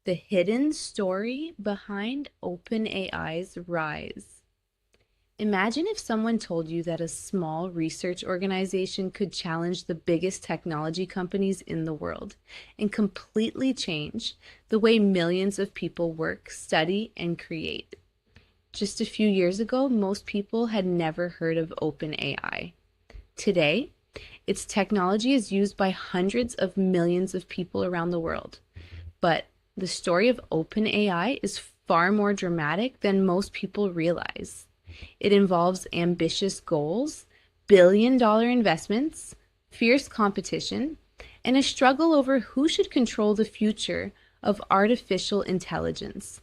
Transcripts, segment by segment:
The hidden story behind OpenAI's rise. Imagine if someone told you that a small research organization could challenge the biggest technology companies in the world and completely change the way millions of people work, study, and create. Just a few years ago, most people had never heard of OpenAI. Today, its technology is used by hundreds of millions of people around the world. But the story of OpenAI is far more dramatic than most people realize. It involves ambitious goals, billion-dollar investments, fierce competition, and a struggle over who should control the future of artificial intelligence.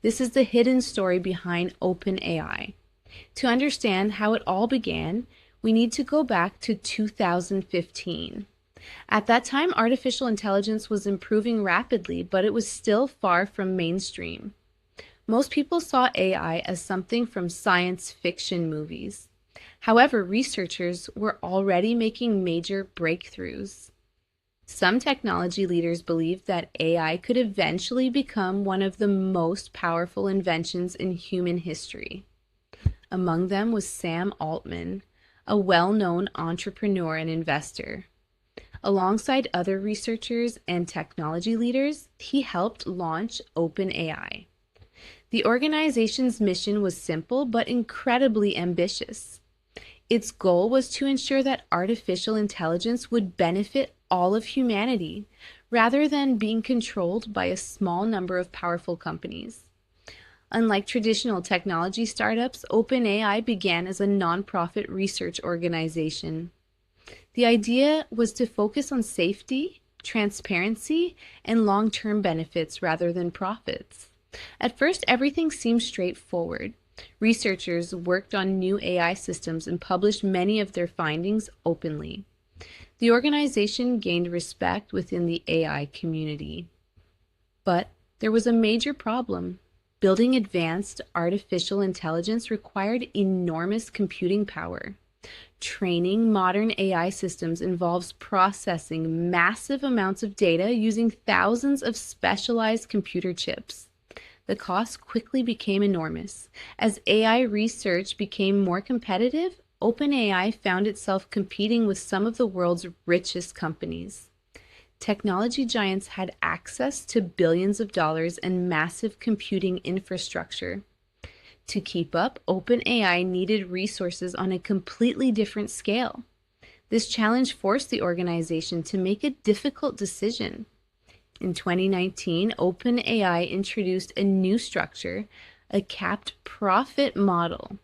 This is the hidden story behind OpenAI. To understand how it all began, we need to go back to 2015. At that time, artificial intelligence was improving rapidly, but it was still far from mainstream. Most people saw AI as something from science fiction movies. However, researchers were already making major breakthroughs. Some technology leaders believed that AI could eventually become one of the most powerful inventions in human history. Among them was Sam Altman, a well-known entrepreneur and investor. Alongside other researchers and technology leaders, he helped launch OpenAI. The organization's mission was simple but incredibly ambitious. Its goal was to ensure that artificial intelligence would benefit all of humanity, rather than being controlled by a small number of powerful companies. Unlike traditional technology startups, OpenAI began as a nonprofit research organization. The idea was to focus on safety, transparency, and long-term benefits rather than profits. At first, everything seemed straightforward. Researchers worked on new AI systems and published many of their findings openly. The organization gained respect within the AI community. But there was a major problem. Building advanced artificial intelligence required enormous computing power. Training modern AI systems involves processing massive amounts of data using thousands of specialized computer chips. The cost quickly became enormous. As AI research became more competitive, OpenAI found itself competing with some of the world's richest companies. Technology giants had access to billions of dollars and massive computing infrastructure. To keep up, OpenAI needed resources on a completely different scale. This challenge forced the organization to make a difficult decision. In 2019, OpenAI introduced a new structure, a capped profit model.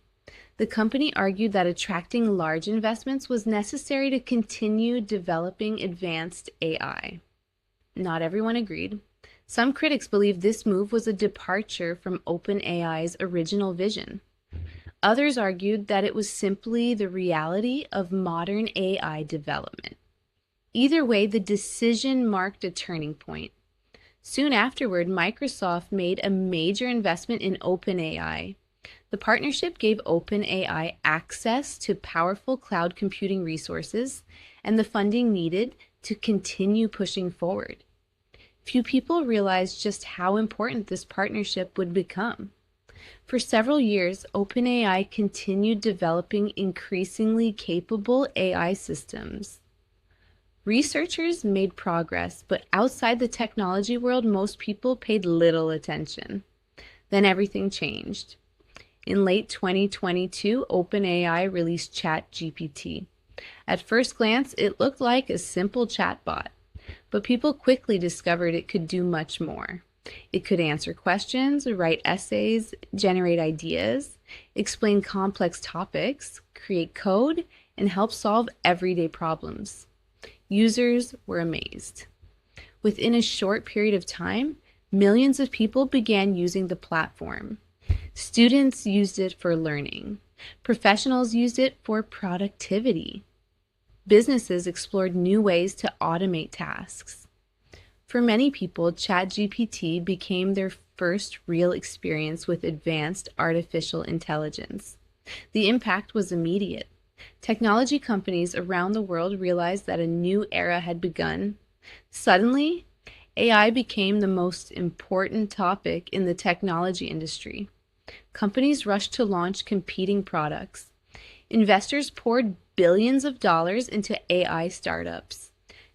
The company argued that attracting large investments was necessary to continue developing advanced AI. Not everyone agreed. Some critics believe this move was a departure from OpenAI's original vision. Others argued that it was simply the reality of modern AI development. Either way, the decision marked a turning point. Soon afterward, Microsoft made a major investment in OpenAI. The partnership gave OpenAI access to powerful cloud computing resources and the funding needed to continue pushing forward. Few people realized just how important this partnership would become. For several years, OpenAI continued developing increasingly capable AI systems. Researchers made progress, but outside the technology world, most people paid little attention. Then everything changed. In late 2022, OpenAI released ChatGPT. At first glance, it looked like a simple chatbot, but people quickly discovered it could do much more. It could answer questions, write essays, generate ideas, explain complex topics, create code, and help solve everyday problems. Users were amazed. Within a short period of time, millions of people began using the platform. Students used it for learning. Professionals used it for productivity. Businesses explored new ways to automate tasks. For many people, ChatGPT became their first real experience with advanced artificial intelligence. The impact was immediate. Technology companies around the world realized that a new era had begun. Suddenly, AI became the most important topic in the technology industry. Companies rushed to launch competing products. Investors poured billions of dollars into AI startups.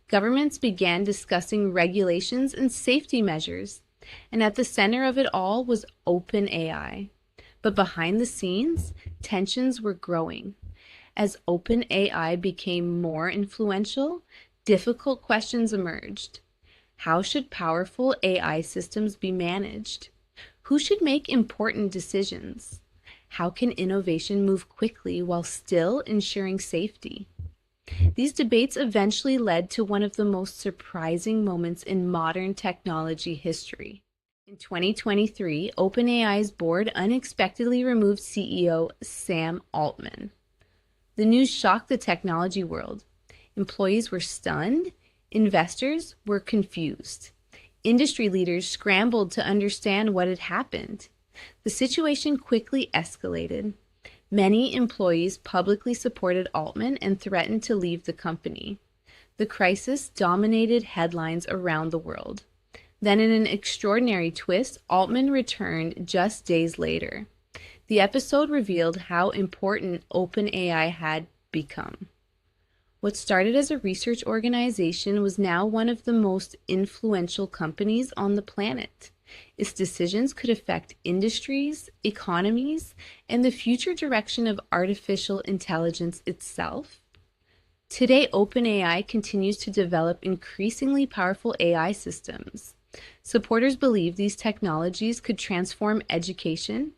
Governments began discussing regulations and safety measures. And at the center of it all was OpenAI. But behind the scenes, tensions were growing. As OpenAI became more influential, difficult questions emerged. How should powerful AI systems be managed? Who should make important decisions? How can innovation move quickly while still ensuring safety? These debates eventually led to one of the most surprising moments in modern technology history. In 2023, OpenAI's board unexpectedly removed CEO Sam Altman. The news shocked the technology world. Employees were stunned, investors were confused. Industry leaders scrambled to understand what had happened. The situation quickly escalated. Many employees publicly supported Altman and threatened to leave the company. The crisis dominated headlines around the world. Then, in an extraordinary twist, Altman returned just days later. The episode revealed how important OpenAI had become. What started as a research organization was now one of the most influential companies on the planet. Its decisions could affect industries, economies, and the future direction of artificial intelligence itself. Today, OpenAI continues to develop increasingly powerful AI systems. Supporters believe these technologies could transform education,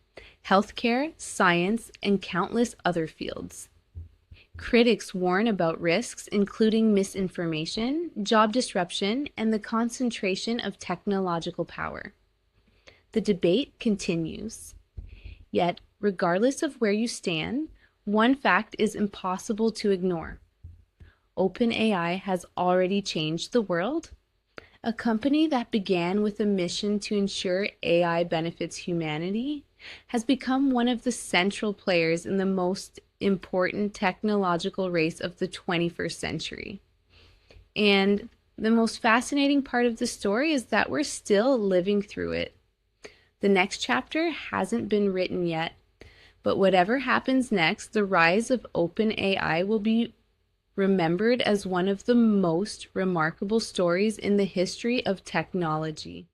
healthcare, science, and countless other fields. Critics warn about risks, including misinformation, job disruption, and the concentration of technological power. The debate continues. Yet, regardless of where you stand, one fact is impossible to ignore. OpenAI has already changed the world. A company that began with a mission to ensure AI benefits humanity has become one of the central players in the most important technological race of the 21st century. And the most fascinating part of the story is that we're still living through it. The next chapter hasn't been written yet, but whatever happens next, the rise of OpenAI will be remembered as one of the most remarkable stories in the history of technology.